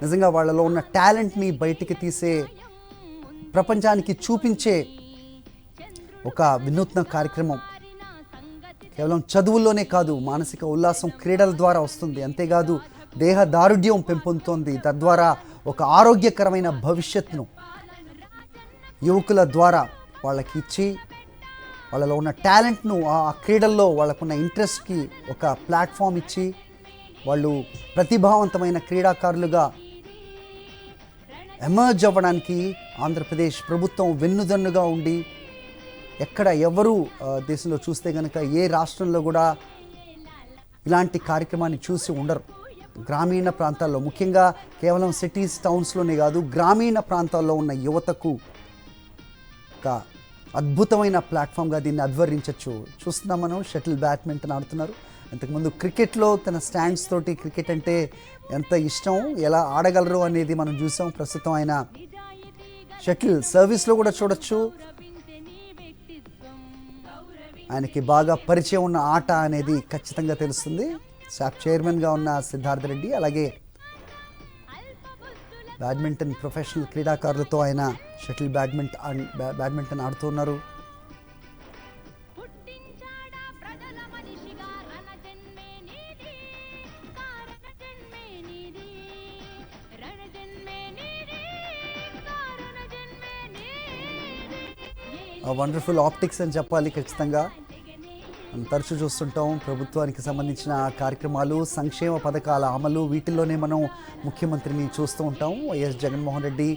నిజంగా వాళ్ళలో ఉన్న టాలెంట్ని బయటికి తీసే, ప్రపంచానికి చూపించే ఒక వినూత్న కార్యక్రమం. కేవలం చదువుల్లోనే కాదు, మానసిక ఉల్లాసం క్రీడల ద్వారా వస్తుంది. అంతేకాదు దేహ దారుఢ్యం పెంపొందుతోంది. తద్వారా ఒక ఆరోగ్యకరమైన భవిష్యత్తును యువకుల ద్వారా వాళ్ళకి ఇచ్చి, వాళ్ళలో ఉన్న టాలెంట్ను ఆ క్రీడల్లో వాళ్ళకున్న ఇంట్రెస్ట్కి ఒక ప్లాట్ఫామ్ ఇచ్చి, వాళ్ళు ప్రతిభావంతమైన క్రీడాకారులుగా ఎమర్జ్ అవ్వడానికి ఆంధ్రప్రదేశ్ ప్రభుత్వం వెన్నుదన్నుగా ఉండి, ఎక్కడ ఎవరు దేశంలో చూస్తే కనుక ఏ రాష్ట్రంలో కూడా ఇలాంటి కార్యక్రమాన్ని చూసి ఉండరు. గ్రామీణ ప్రాంతాల్లో, ముఖ్యంగా కేవలం సిటీస్ టౌన్స్లోనే కాదు, గ్రామీణ ప్రాంతాల్లో ఉన్న యువతకు ఒక అద్భుతమైన ప్లాట్ఫామ్గా దీన్ని అధ్వర్యించవచ్చు. చూస్తున్నాం మనం, షటిల్ బ్యాడ్మింటన్ ఆడుతున్నారు. ఇంతకుముందు క్రికెట్లో తన స్టాండ్స్ తోటి క్రికెట్ అంటే ఎంత ఇష్టం, ఎలా ఆడగలరు అనేది మనం చూసాం. ప్రస్తుతం ఆయన షటిల్ సర్వీస్లో కూడా చూడొచ్చు. ఆయనకి బాగా పరిచయం ఉన్న ఆట అనేది ఖచ్చితంగా తెలుస్తుంది. శాప్ చైర్మన్గా ఉన్న సిద్ధార్థ రెడ్డి, అలాగే బ్యాడ్మింటన్ ప్రొఫెషనల్ క్రీడాకారులతో ఆయన షటిల్ బ్యాడ్మింటన్ ఆడుతున్నారు. వండర్ఫుల్ ఆప్టిక్స్ అని చెప్పాలి. ఖచ్చితంగా మనం తరచూ చూస్తుంటాం ప్రభుత్వానికి సంబంధించిన కార్యక్రమాలు, సంక్షేమ పథకాల అమలు, వీటిల్లోనే మనం ముఖ్యమంత్రిని చూస్తూ ఉంటాం. వైఎస్ జగన్మోహన్ రెడ్డి